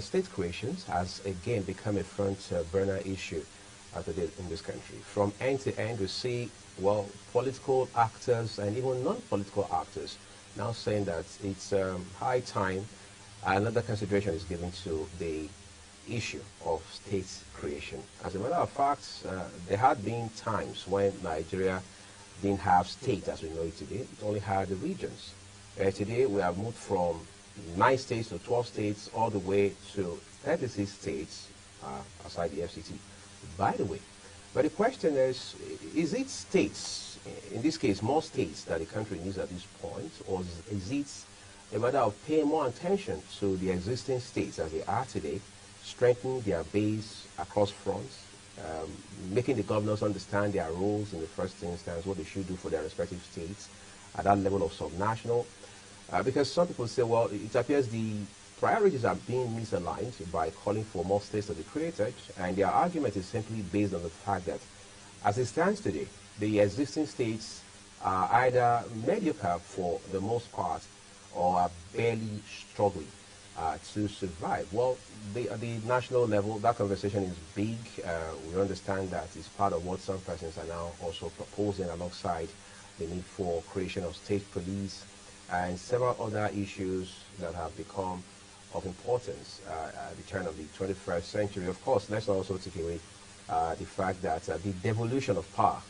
state creations has again become a front burner issue today in this country. From end to end, we see, well, political actors and even non-political actors now saying that it's high time another consideration is given to the issue of state creation. As a matter of fact, there had been times when Nigeria didn't have state as we know it today. It only had the regions. Today, we have moved from 9 states to 12 states, all the way to 36 states, aside the FCT, by the way. But the question is it states, in this case, more states that the country needs at this point, or is it a matter of paying more attention to the existing states as they are today, strengthening their base across fronts, making the governors understand their roles in the first instance, what they should do for their respective states at that level of subnational? Because some people say, well, it appears the priorities are being misaligned by calling for more states to be created, and their argument is simply based on the fact that, as it stands today, the existing states are either mediocre for the most part or are barely struggling to survive. Well, at the national level, that conversation is big. We understand that it's part of what some persons are now also proposing, alongside the need for creation of state police and several other issues that have become of importance at the turn of the 21st century. Of course, let's also take away the fact that the devolution of power,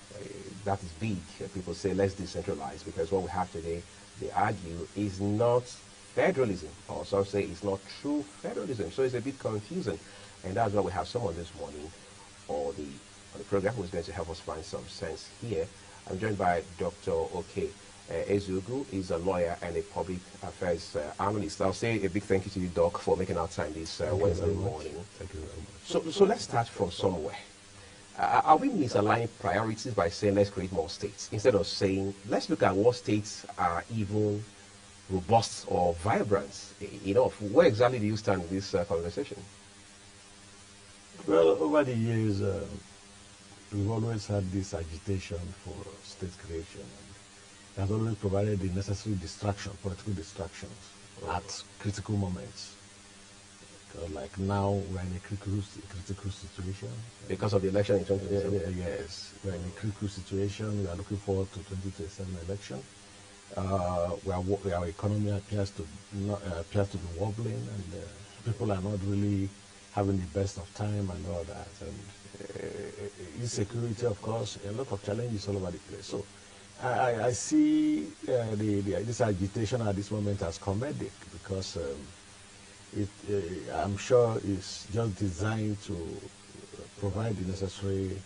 that is big. People say let's decentralize, because what we have today, they argue, is not federalism, or some say it's not true federalism. So it's a bit confusing, and that's why we have someone this morning on the program who is going to help us find some sense here. I'm joined by Dr. Oke Ezugu. He's a lawyer and a public affairs analyst. I'll say a big thank you to you, Doc, for making our time this Wednesday morning. Thank you very much. So let's start from somewhere. Are we misaligning priorities by saying let's create more states, instead of saying let's look at what states are even robust or vibrant enough? Where exactly do you stand in this conversation? Well, over the years, we've always had this agitation for state creation. It has always provided the necessary distraction, political distractions, at critical moments. Like now, we're in a critical situation. Because of the election in 2027? Yes, we're in a critical situation. We are looking forward to 2027 election. Our economy appears to be wobbling, and people are not really having the best of time and all that. And insecurity, of course, a lot of challenges all over the place. So I see this agitation at this moment as comedic, because I'm sure it's just designed to provide the necessary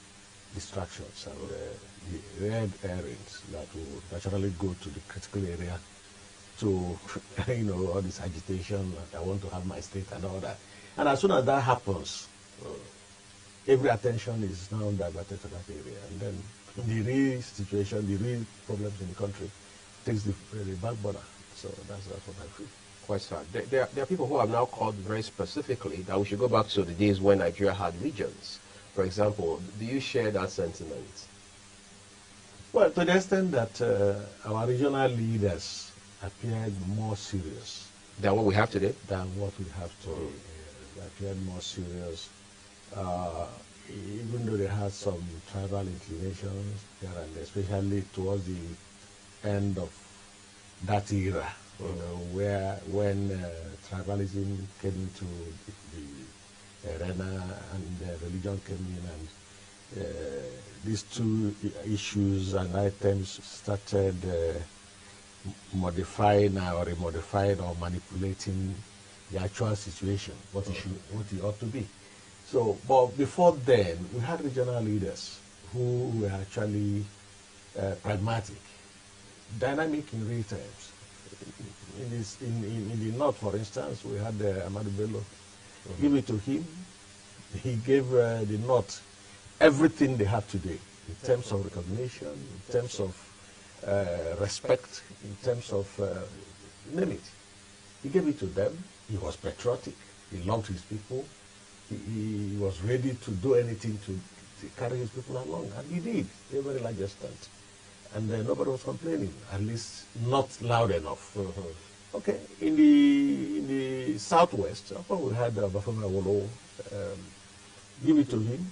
distractions and the red herrings that will naturally go to the critical area to, all this agitation. I want to have my state and all that. And as soon as that happens, every attention is now diverted to that area. And then the real situation, the real problems in the country takes the back burner. So that's what I feel. Quite sad. There are people who have now called very specifically that we should go back to the days when Nigeria had regions. For example, do you share that sentiment? Well, to the extent that our regional leaders appeared more serious than what we have today? Than what we have today. They appeared more serious. Even though they had some tribal inclinations here and there, especially towards the end of that era, when tribalism came into the arena and religion came in, and these two issues and items started modifying or remodifying or manipulating the actual situation, what it ought to be. So, but before then, we had regional leaders who were actually pragmatic, dynamic in real terms. In the north, for instance, we had Ahmadu Bello. Give it to him. He gave the north everything they have today, in terms of recognition, in terms of respect, in terms of name it. He gave it to them. He was patriotic. He loved his people. He was ready to do anything to carry his people along, and he did, to a very large extent. And nobody was complaining, at least not loud enough. Okay, in the southwest, of course we had Bafoma Awolowo, give it to him.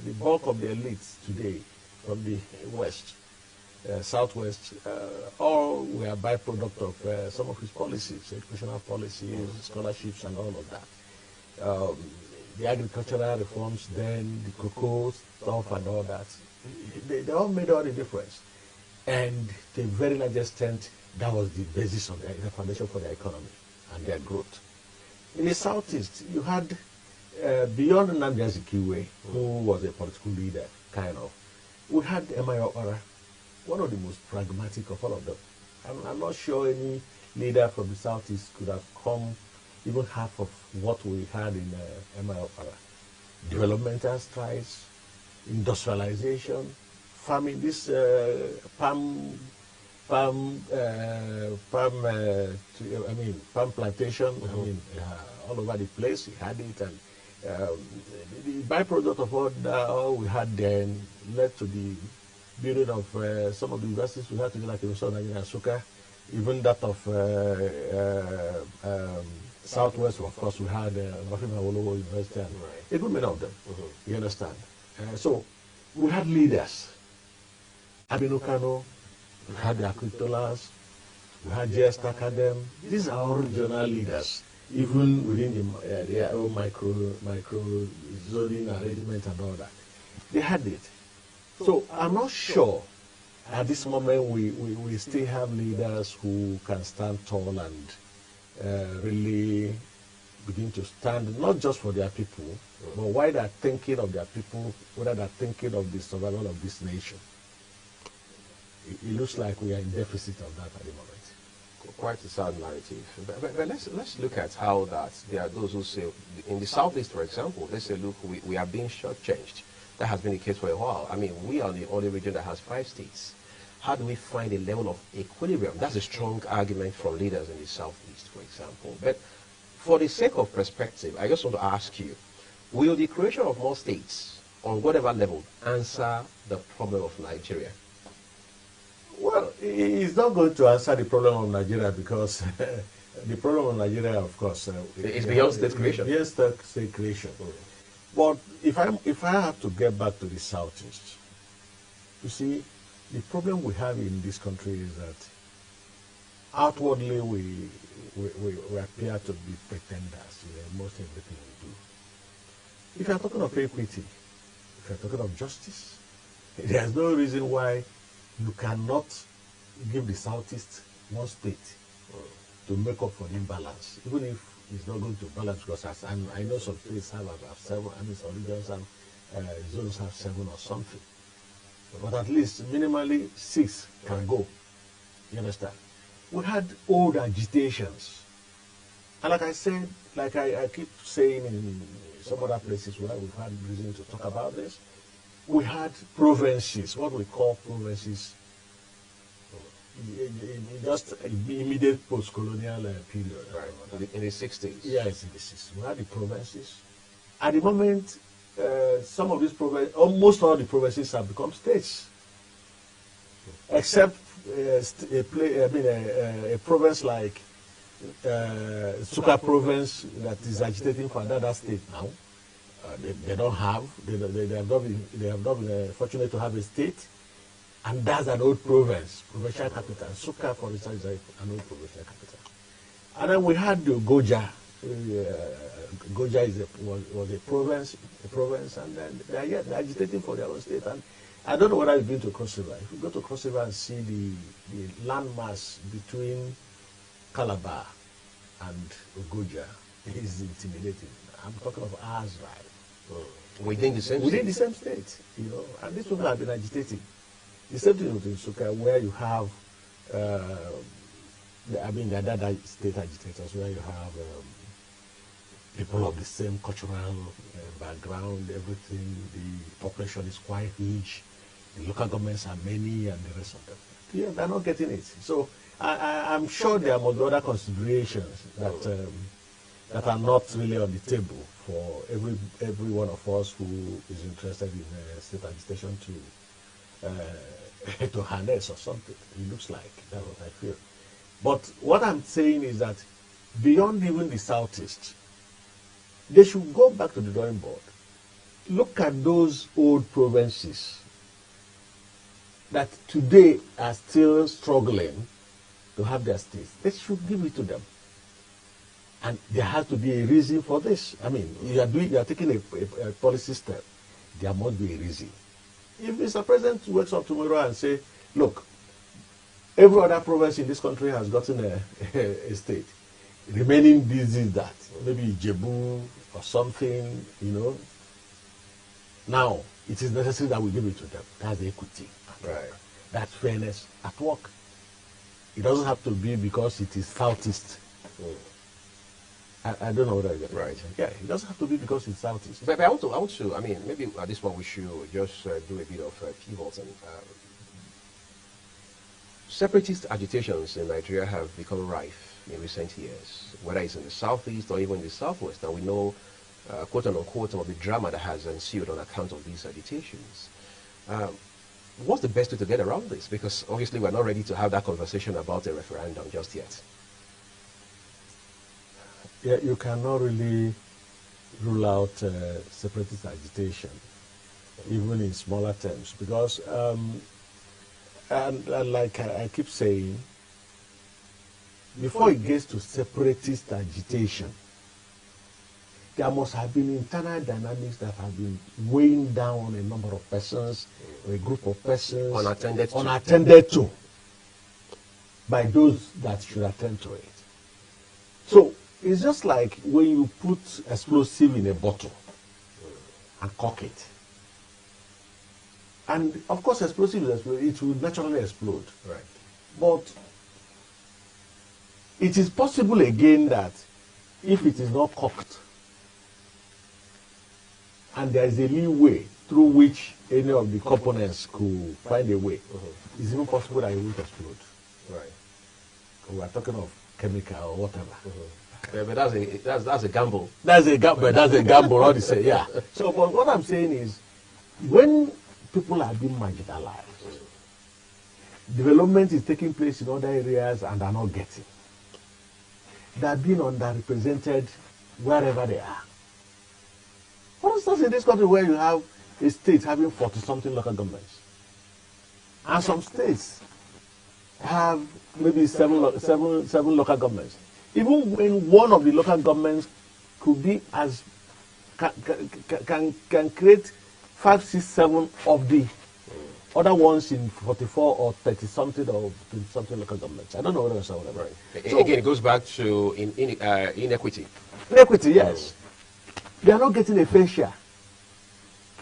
The bulk of the elites today from the west, southwest, all were byproduct of some of his policies, educational policies, scholarships, and all of that. The agricultural reforms, then the cocoa stuff and all that, they all made all the difference. And to a very large extent, that was the basis of the foundation for their economy and their growth. In the southeast, you had, beyond Nnamdi Azikiwe, who was a political leader, kind of, we had Emeagwali Okpara, one of the most pragmatic of all of them. I'm not sure any leader from the southeast could have come even half of what we had in Emeagwali Okpara. Developmental strides, industrialization, farming, this palm plantation, all over the place. He had it, and the byproduct of all we had then led to the building of some of the universities we had today, like University of Nigeria and Nsukka, even that of Southwest. Of course, we had Bafoma Awolowo University, and a good many of them. You understand? So we had leaders. Abinu Kano, we had the Akritolas, we had JS Academy. These are all regional leaders, even within their own micro zoning arrangement and all that. They had it. So I'm not sure at this moment we still have leaders who can stand tall and really begin to stand not just for their people, but why they're thinking of their people, whether they're thinking of the survival of this nation. It looks like we are in deficit of that at the moment. Quite a sad narrative. But let's look at how that there are those who say, in the southeast, for example, they say, look, we are being shortchanged. That has been the case for a while. I mean, we are the only region that has 5 states. How do we find a level of equilibrium? That's a strong argument from leaders in the southeast, for example. But for the sake of perspective, I just want to ask you, will the creation of more states, on whatever level, answer the problem of Nigeria? Well, it's not going to answer the problem of Nigeria, because the problem of Nigeria, of course, it's beyond state creation. Beyond state creation. But if I have to get back to the southeast, you see, the problem we have in this country is that outwardly we appear to be pretenders in most everything we do. If you're talking of equity, if you're talking of justice, there's no reason why you cannot give the southeast one state to make up for the imbalance, even if it's not going to balance, because I know some states have about 7, some regions have, zones have 7 or something. But at least minimally 6 can go. You understand? We had old agitations. And like I said, like I keep saying in some other places where we've had reason to talk about this, we had provinces, what we call provinces, in just immediate post-colonial period. Right. In the 60s. Yes, in the 60s. We had the provinces. At the moment, some of these provinces, almost all the provinces have become states, except a province like Nsukka province that is agitating for another state now. They don't have. They have not been fortunate to have a state, and that's an old province, provincial capital. Nsukka, for instance, is an old provincial capital. And then we had the Goja. Goja was a province, and then they're agitating for their own state. And I don't know whether you've been to Cross River. If you go to Cross River and see the landmass between Calabar and Goja, it is intimidating. I'm talking of ours, right? Within the same Within the same state, and these people have been agitating. The same thing with Nsukka, where you have, the other state agitators, where you have people of the same cultural background, everything. The population is quite huge. The local governments are many, and the rest of them. Yeah, they're not getting it. So I'm sure there are other considerations that are not really on the table for every one of us who is interested in state agitation to harness or something. It looks like that's what I feel. But what I'm saying is that beyond even the southeast, they should go back to the drawing board. Look at those old provinces that today are still struggling to have their states. They should give it to them. And there has to be a reason for this. I mean, you are taking a policy step. There must be a reason. If Mr. President wakes up tomorrow and say, look, every other province in this country has gotten a state, remaining this is that, maybe Jebu or something, you know. Now, it is necessary that we give it to them. That's equity. Right. That's fairness at work. It doesn't have to be because it is southeast. I don't know what I get. Right. Yeah, it doesn't have to be because it's southeast. But I want to, I mean, maybe at this point we should just do a bit of pivot. And separatist agitations in Nigeria have become rife in recent years, whether it's in the southeast or even the southwest. And we know, quote unquote, some of the drama that has ensued on account of these agitations. What's the best way to get around this? Because obviously we're not ready to have that conversation about a referendum just yet. Yeah, you cannot really rule out separatist agitation, even in smaller terms, because, and like I keep saying, before it gets to separatist agitation, there must have been internal dynamics that have been weighing down a number of persons, or a group of persons, unattended to by those that should attend to it. So it's just like when you put explosive in a bottle and cork it. And of course, explosive is explode, it will naturally explode. Right. But it is possible again that if it is not corked, and there is a leeway through which any of the components could find a way, it's even possible that it won't explode. Right. We are talking of chemical or whatever. Yeah, but that's a gamble. That's a gamble, how to say, yeah. So, but what I'm saying is, when people are being marginalized, development is taking place in other areas and are not getting. They are being underrepresented wherever they are. For instance, in this country where you have a state having 40-something local governments, and some states have maybe seven local governments. Even when one of the local governments could be as can create 5, 6, 7 of the other ones in 44 or 30-something or 20-something local governments. I don't know what else I would have. Right. So, again, it goes back to inequity. Inequity, yes. They are not getting a fair share.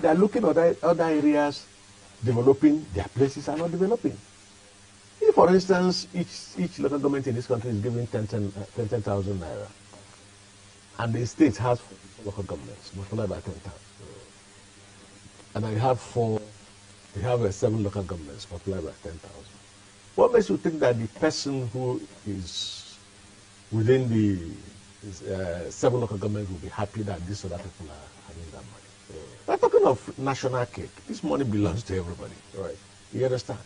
They are looking at other areas developing, their places are not developing. If, for instance, each local government in this country is giving 10,000 naira, and the state has local governments, multiplied by 10,000, and I have 7 local governments, multiplied by 10,000. What makes you think that the person who is within the 7 local governments will be happy that these other people are having that money? We're talking of national cake. This money belongs to everybody. Right. You understand?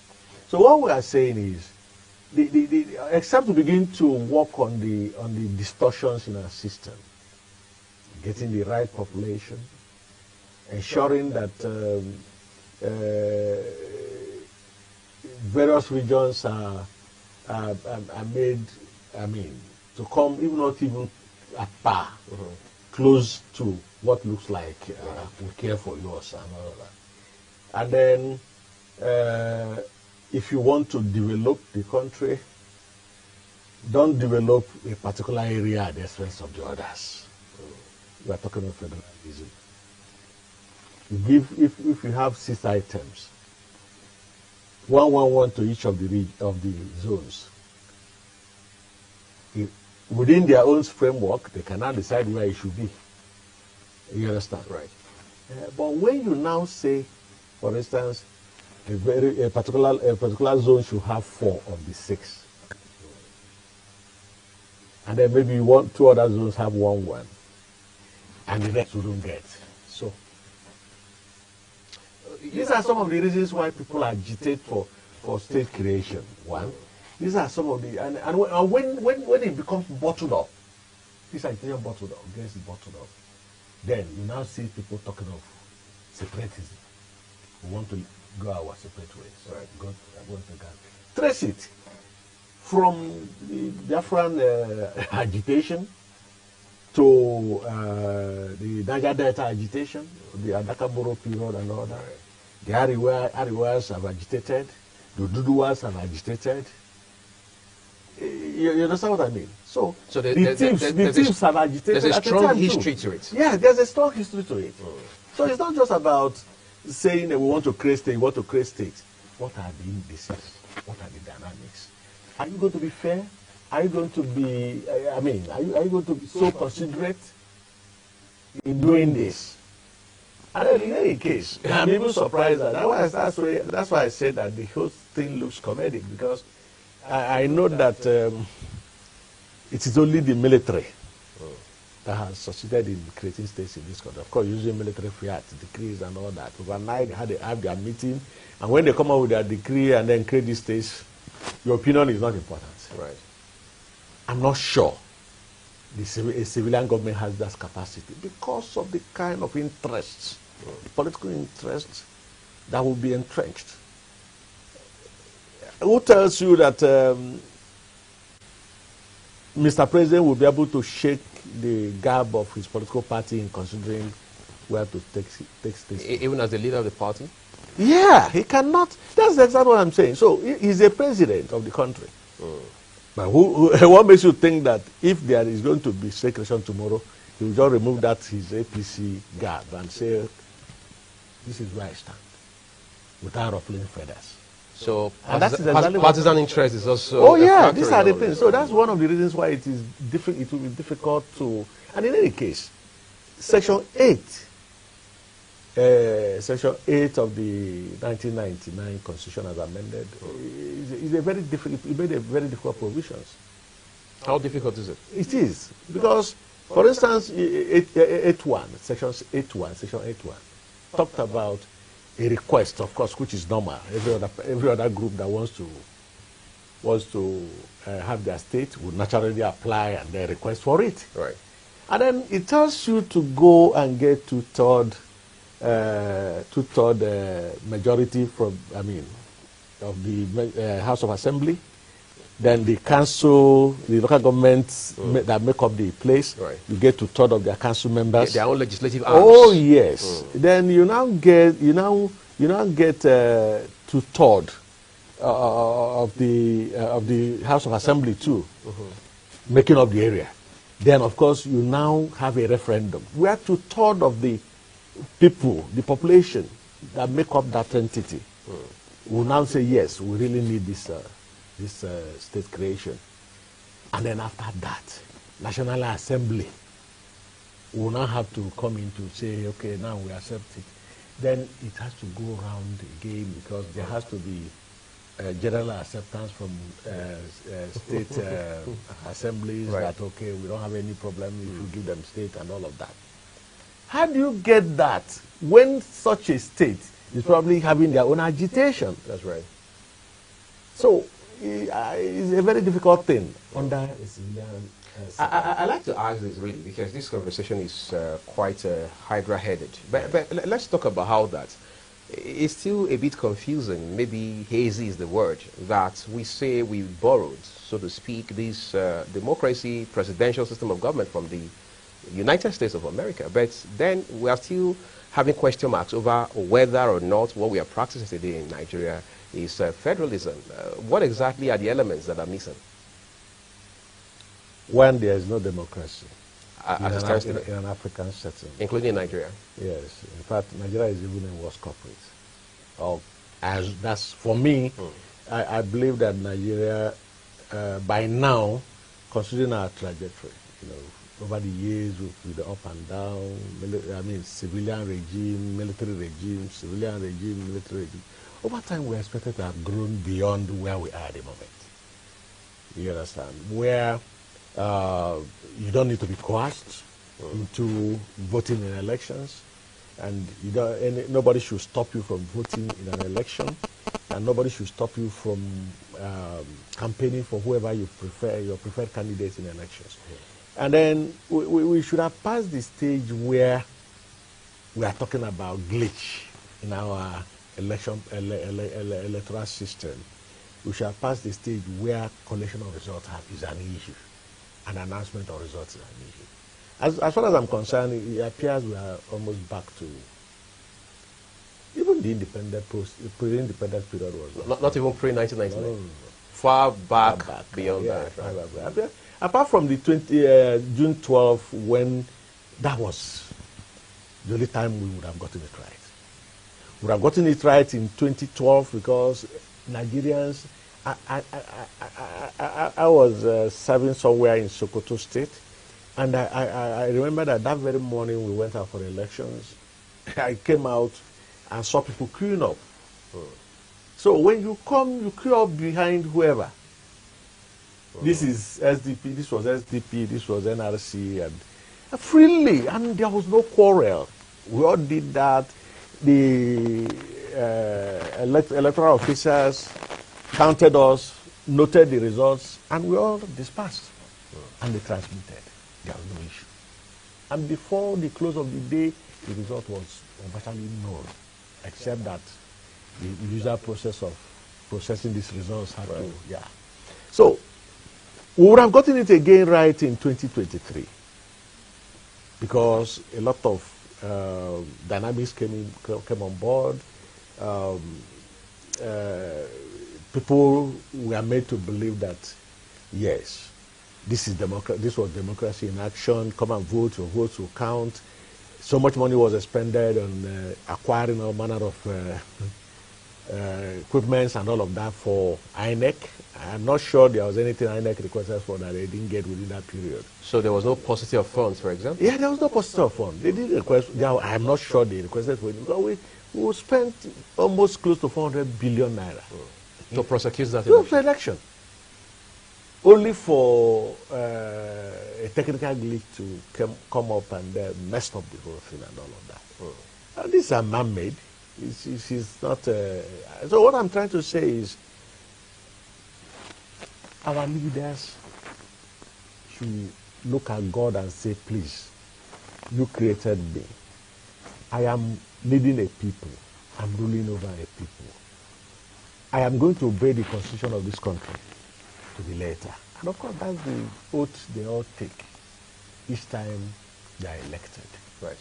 So what we are saying is, except to begin to work on the distortions in our system, getting the right population, ensuring that various regions are made, I mean, to come, even not even at par, close to what looks like we care for yours and all of that. And then, if you want to develop the country, don't develop a particular area at the expense of the others. We are talking of federalism. You give, if you have 6 items, 1 to each of the zones. Within their own framework, they cannot decide where it should be. You understand? Right. But when you now say, for instance, a particular zone should have 4 of the 6, and then maybe 2 other zones have 1, and the rest wouldn't get. So these are some of the reasons why people agitate for state creation. 1, These are some of the, and when it becomes bottled up, this agitation bottled up, gets bottled up, then you now see people talking of separatism. We want to go our separate ways. Right. Go to God. Trace it from the Biafran agitation to the Niger Delta agitation, the Adakaboro period and all that. Right. The Ariwas have agitated, the Duduwas have agitated. You understand what I mean? So the teams have agitated. There's a strong history to it. Yeah, there's a strong history to it. So it's not just about saying that we want to create state, What are the indices? What are the dynamics? Are you going to be fair? Are you going to be, are you going to be so considerate in doing this? And in any case, I'm even surprised that's why I said that the whole thing looks comedic, because I know that it is only the military that has succeeded in creating states in this country. Of course, using military fiat, decrees and all that. Overnight, they have their meeting, and when they come up with their decree and then create these states, your opinion is not important. Right. I'm not sure a civilian government has that capacity because of the kind of interests, political interests that will be entrenched. Who tells you that Mr. President will be able to shake the gab of his political party in considering where to take states? Even as the leader of the party? Yeah, he cannot. That's exactly what I'm saying. So he's a president of the country. But what makes you think that if there is going to be state election tomorrow, he will just remove that his APC gab and say, this is where I stand, without ruffling feathers. So exactly partisan interest is also. Oh yeah, these are the things. So that's one of the reasons why it will be difficult to. And in any case, Section 8 of the 1999 Constitution as amended is a very difficult. It made a very difficult provisions. How difficult is it? It is because, for instance, Section 8.1 talked about a request, of course, which is normal. Every other group that wants to have their state would naturally apply and then request for it. Right. And then it tells you to go and get two-third majority of the House of Assembly. Then the council, the local governments that make up the place, right. You get two-third of their council members. Their own legislative arms. Oh yes. Then you now get two-third of the House of Assembly too, making up the area. Then of course you now have a referendum where two-third of the people, the population that make up that entity, will now say yes, we really need this state creation. And then after that, National Assembly will now have to come in to say, okay, now we accept it. Then it has to go around again because there has to be general acceptance from state assemblies, right. That, okay, we don't have any problem if you give them state and all of that. How do you get that when such a state is probably having their own agitation? That's right. So it's a very difficult thing under a civilian. I like to ask this really because this conversation is quite hydra-headed. But let's talk about how that. It's still a bit confusing, maybe hazy is the word, that we say we borrowed, so to speak, this democracy presidential system of government from the United States of America. But then we are still having question marks over whether or not what we are practicing today in Nigeria is federalism. What exactly are the elements that are missing? When there is no democracy in an African setting. Including Nigeria? Yes. In fact, Nigeria is even a worse culprit. That's for me, I believe that Nigeria, by now, considering our trajectory, over the years with the up and down, civilian regime, military regime, civilian regime, military regime, over time we are expected to have grown beyond where we are at the moment. You understand? Where you don't need to be coerced into voting in elections, and nobody should stop you from voting in an election. and nobody should stop you from campaigning for whoever you prefer, your preferred candidate in elections. And then we should have passed the stage where we are talking about glitch in our electoral system. We should have passed the stage where collection of results is an issue, and announcement of results is an issue. As far as I'm concerned, it appears we are almost back to even the pre-independence period was not even pre-1999. No. Far back beyond that. Right? Apart from the June 12th, when that was the only time we would have gotten it right. We would have gotten it right in 2012 because Nigerians. I was serving somewhere in Sokoto State, and I remember that very morning we went out for elections. I came out and saw people queuing up. So when you come, you queue up behind whoever. This is SDP, this was SDP, this was NRC, and freely, and there was no quarrel. We all did that. The electoral officers counted us, noted the results, and we all dispersed. And they transmitted. There was no issue. And before the close of the day, the result was virtually known, except that the usual process of processing these results had to, So, we would have gotten it again right in 2023 because a lot of dynamics came on board. People were made to believe that, yes, this was democracy in action. Come and vote, your votes will count. So much money was expended on acquiring all manner of equipments and all of that for INEC. I'm not sure there was anything INEC requested for that they didn't get within that period. So there was no paucity of funds, for example? Yeah, there was no paucity of funds. They did request, I'm not sure they requested for it, because we spent almost close to 400 billion naira. To prosecute that election. Only for a technical glitch to come up and mess up the whole thing and all of that. And these are man-made. It's not. So what I'm trying to say is, our leaders should look at God and say, please, you created me. I am leading a people. I'm ruling over a people. I am going to obey the constitution of this country to the letter. And of course, that's the oath they all take each time they are elected. Right.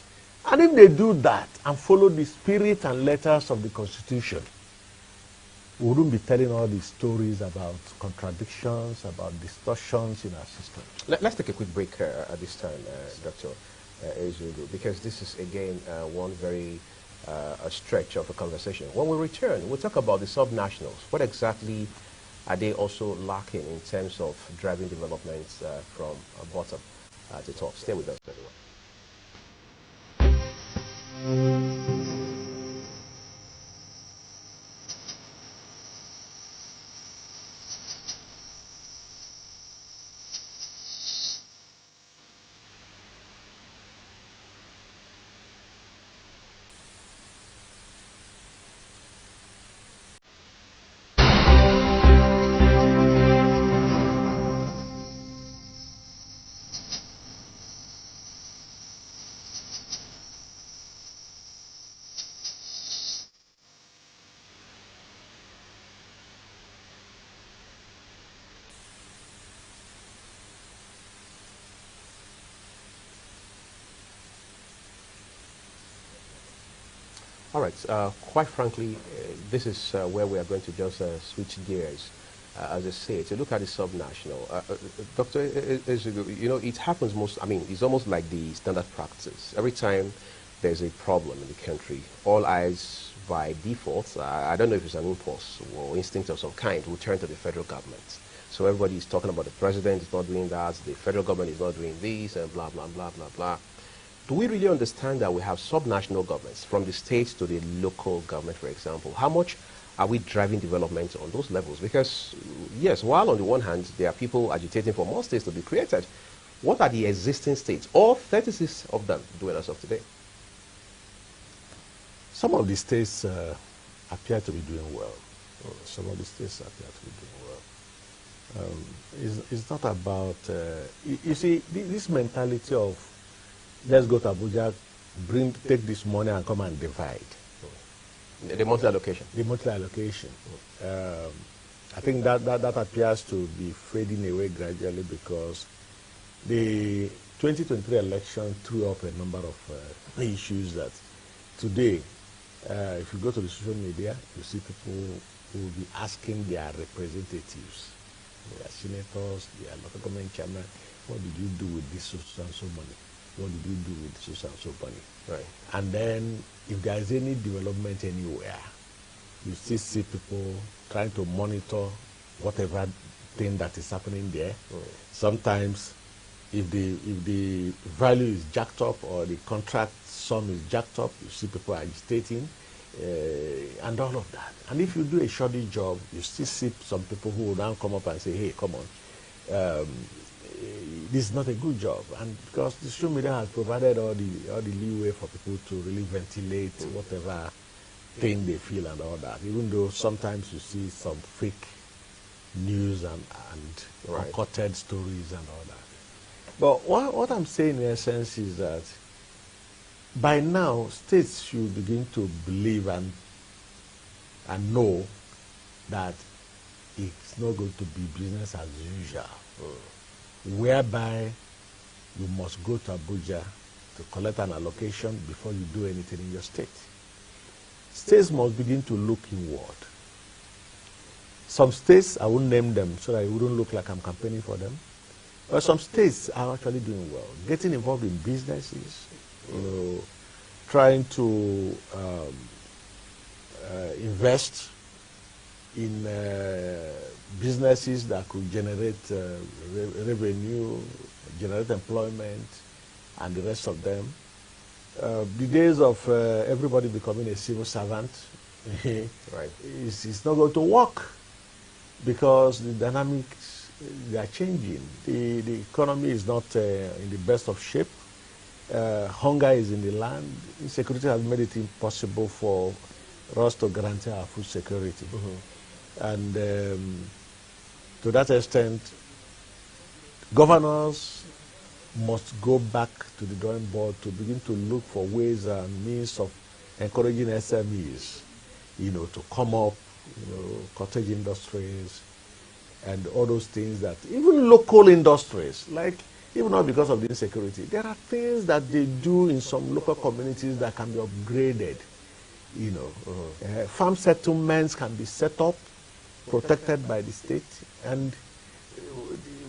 And if they do that and follow the spirit and letters of the Constitution, we wouldn't be telling all these stories about contradictions, about distortions in our system. Let's take a quick break at this time, Dr. Ezudu, because this is, again, one very a stretch of a conversation. When we return, we'll talk about the subnationals. What exactly are they also lacking in terms of driving developments from bottom to top? Stay with us, everyone. All right. Quite frankly, this is where we are going to just switch gears, as I say, to look at the subnational. Dr. you know, it happens it's almost like the standard practice. Every time there's a problem in the country, all eyes by default, I don't know if it's an impulse or instinct of some kind, will turn to the federal government. So everybody is talking about the president is not doing that, the federal government is not doing this, and blah, blah, blah, blah, blah. Do we really understand that we have subnational governments, from the states to the local government, for example? How much are we driving development on those levels? Because, yes, while on the one hand, there are people agitating for more states to be created, what are the existing states, all 36 of them, doing as of today? Some of the states appear to be doing well. Some of the states appear to be doing well. It's not about, you see, this mentality of let's go to Abuja, take this money and come and divide. The monthly allocation. The monthly allocation. I think that appears to be fading away gradually because the 2023 election threw up a number of issues that today, if you go to the social media, you see people who will be asking their representatives, their senators, their local government chairman, what did you do with this so and so money? What did you do with this so and so money? Right. And then if there is any development anywhere, you still see people trying to monitor whatever thing that is happening there. Sometimes if the value is jacked up or the contract sum is jacked up, you see people agitating and all of that. And if you do a shoddy job, you still see some people who will now come up and say, hey, come on, this is not a good job. And because the social media has provided all the leeway for people to really ventilate whatever thing they feel and all that, even though sometimes you see some fake news and uncut stories and all that. But what I'm saying in essence is that by now, states should begin to believe and know that it's not going to be business as usual, whereby you must go to Abuja to collect an allocation before you do anything in your state. States must begin to look inward. Some states, I won't name them so that it wouldn't look like I'm campaigning for them, but some states are actually doing well, getting involved in businesses, trying to invest in businesses that could generate revenue, generate employment, and the rest of them. The days of everybody becoming a civil servant, right, it's not going to work because the dynamics, they are changing. The economy is not in the best of shape. Hunger is in the land. Insecurity has made it impossible for us to guarantee our food security. And to that extent, governors must go back to the drawing board to begin to look for ways and means of encouraging SMEs, to come up, cottage industries, and all those things that, even local industries, like, even not because of the insecurity, there are things that they do in some local communities that can be upgraded. Farm settlements can be set up, protected by the state, and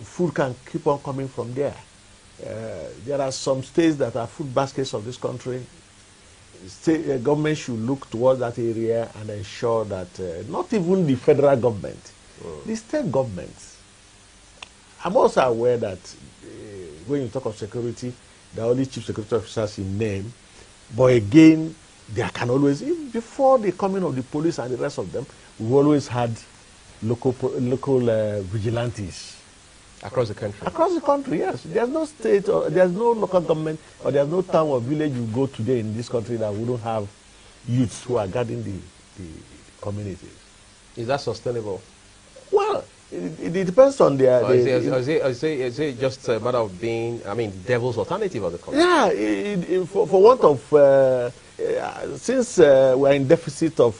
food can keep on coming from there. There are some states that are food baskets of this country. State government should look towards that area and ensure that not even the federal government, the state governments. I'm also aware that when you talk of security, there are only chief security officers in name, but again, there can always, before the coming of the police and the rest of them, we've always had local vigilantes. Across the country? Across the country, yes. There's no state, or there's no local government, or there's no town or village you go today in this country that wouldn't have youths who are guarding the communities. Is that sustainable? Well, it depends on their... Is it just a matter of being, devil's alternative of the country? Yeah, for want of... since we're in deficit of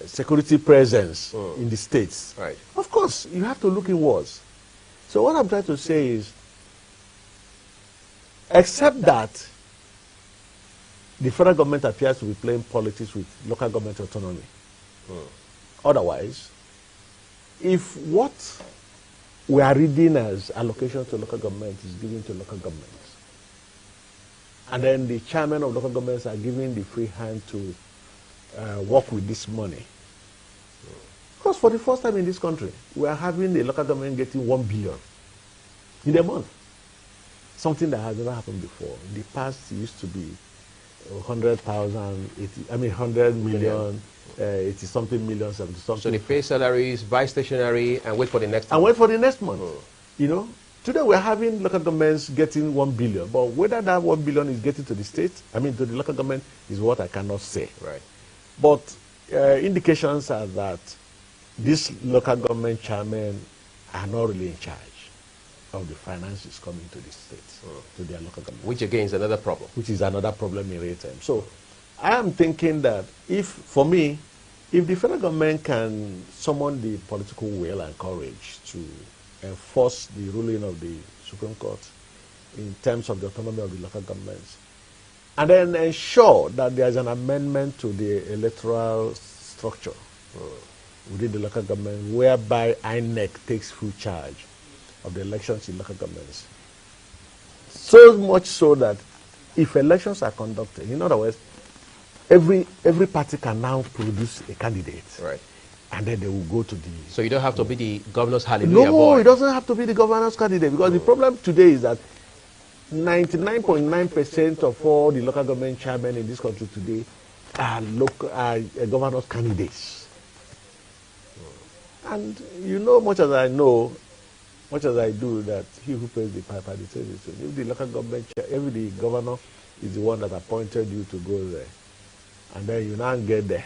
security presence in the states, right, of course, you have to look inwards. So what I'm trying to say is, except that the federal government appears to be playing politics with local government autonomy. Otherwise, if what we are reading as allocation to local government is given to local governments, and then the chairman of local governments are given the free hand to work with this money. Because for the first time in this country, we are having the local government getting 1 billion in a month. Something that has never happened before. In the past, it used to be 100,000, 100 million, 80-something million, 70-something. So they pay salaries, buy stationery, and wait for the next month. And wait for the next month. Today we're having local governments getting 1 billion, but whether that 1 billion is getting to the state, to the local government, is what I cannot say. Right. But indications are that these local government chairmen are not really in charge of the finances coming to the states, to their local government. Which again is another problem. Which is another problem in real time. So I am thinking that for me, if the federal government can summon the political will and courage to enforce the ruling of the Supreme Court in terms of the autonomy of the local governments, and then ensure that there is an amendment to the electoral structure within the local government, whereby INEC takes full charge of the elections in local governments. So much so that if elections are conducted, in other words, every party can now produce a candidate. Right. And then they will go to the... So you don't have to be the governor's hallelujah boy. No, it doesn't have to be the governor's candidate, because the problem today is that 99.9% of all the local government chairmen in this country today are governor's candidates. And you know, much as I know, much as I do, that he who pays the piper determines it. If the local government, if the governor is the one that appointed you to go there, and then you now get there,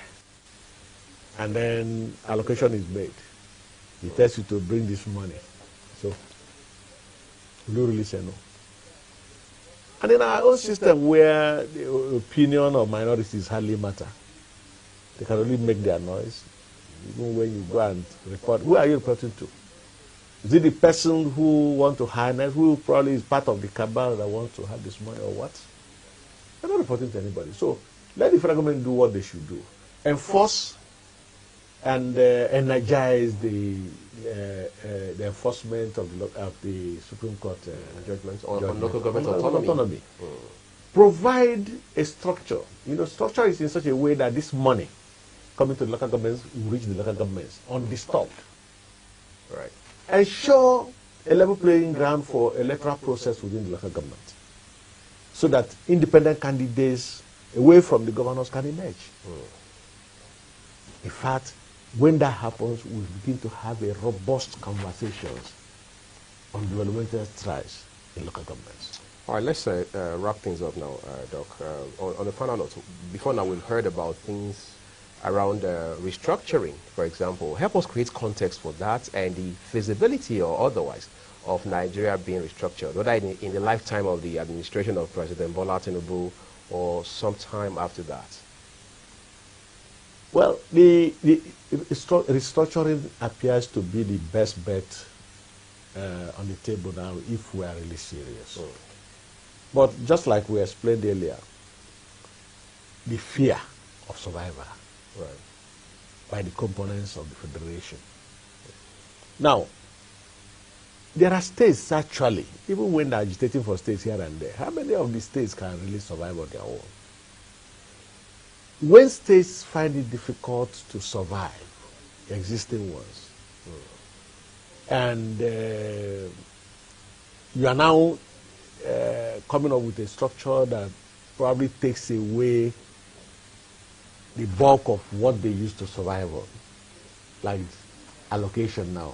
and then allocation is made, he tells you to bring this money. So, you don't really say no. And in our own system, where the opinion of minorities hardly matter, they can only make their noise. Even when you go and report, who are you reporting to? Is it the person who wants to harness, who probably is part of the cabal that wants to have this money, or what? They're not reporting to anybody. So let the federal government do what they should do. Enforce and energize the enforcement of the Supreme Court judgments on local government autonomy. Provide a structure. You know, structure is in such a way that this money coming to the local governments will reach the local governments undisturbed. Right. Ensure a level playing ground for electoral process within the local government, so that independent candidates away from the governors can emerge. In fact, when that happens, we begin to have a robust conversations on developmental strides in local governments. All right, let's wrap things up now, Doc. On the final note, before now we've heard about things around restructuring, for example. Help us create context for that and the feasibility or otherwise of Nigeria being restructured, whether in the lifetime of the administration of President Bola Tinubu or sometime after that. Well, the restructuring appears to be the best bet on the table now if we are really serious. But just like we explained earlier, the fear of survival by the components of the federation. Now, there are states actually, even when they're agitating for states here and there, how many of the states can really survive on their own? When states find it difficult to survive, the existing ones, and you are now coming up with a structure that probably takes away the bulk of what they used to survive on, like allocation now,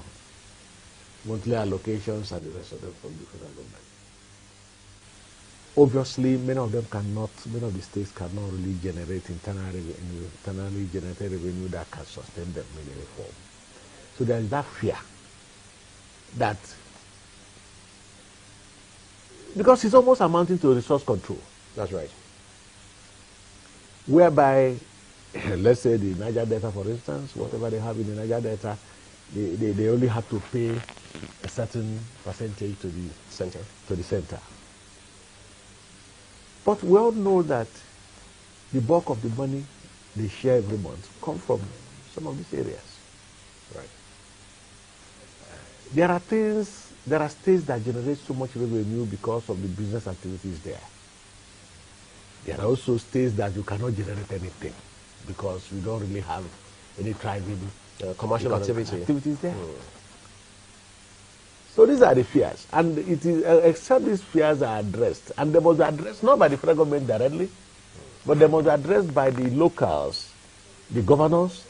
monthly allocations and the rest of them from the federal government. Obviously, many of the states cannot really generate internally generated revenue that can sustain them in any form. So there is that fear that, because it's almost amounting to resource control. That's right. Whereby, let's say the Niger Delta, for instance, whatever they have in the Niger Delta, they only have to pay a certain percentage to the center. But we all know that the bulk of the money they share every month come from some of these areas. Right. There are states that generate so much revenue because of the business activities there. There are also states that you cannot generate anything because we don't really have any thriving commercial activities there. So these are the fears, and it is except these fears are addressed, and they must be addressed not by the federal government directly, but they must be addressed by the locals, the governors,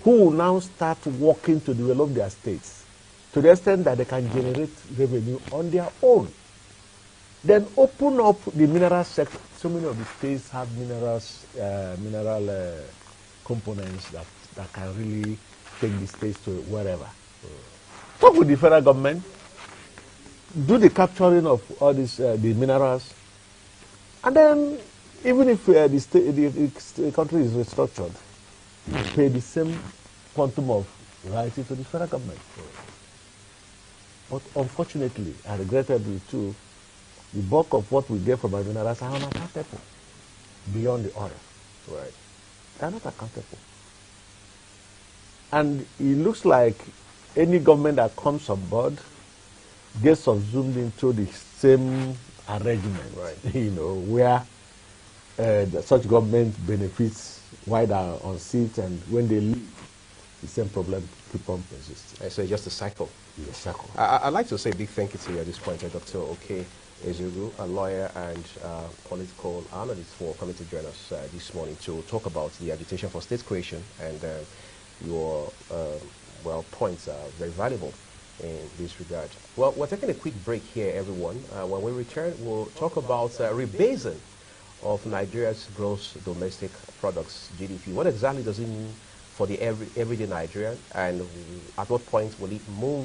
who will now start working to develop their states to the extent that they can generate revenue on their own. Then open up the mineral sector. So many of the states have mineral components that can really take the states to wherever. Talk with the federal government, do the capturing of all these the minerals, and then even if the country is restructured, pay the same quantum of royalty to the federal government. But unfortunately, and regrettably too, the bulk of what we get from our minerals are unaccountable beyond the oil. Right. They are not accountable. And it looks like any government that comes on board gets subsumed into the same arrangement, right. Where such government benefits while they are on seat, and when they leave, the same problem keep on persisting. And so it's just a cycle. It's a cycle. I'd like to say a big thank you to you at this point, Dr. Oke Ezugu, a lawyer and political analyst, for coming to join us this morning to talk about the agitation for state creation, and your points are very valuable in this regard. Well, we're taking a quick break here, everyone. When we return, we'll talk about rebasing of Nigeria's gross domestic products, GDP. What exactly does it mean for the everyday Nigerian, and at what point will it move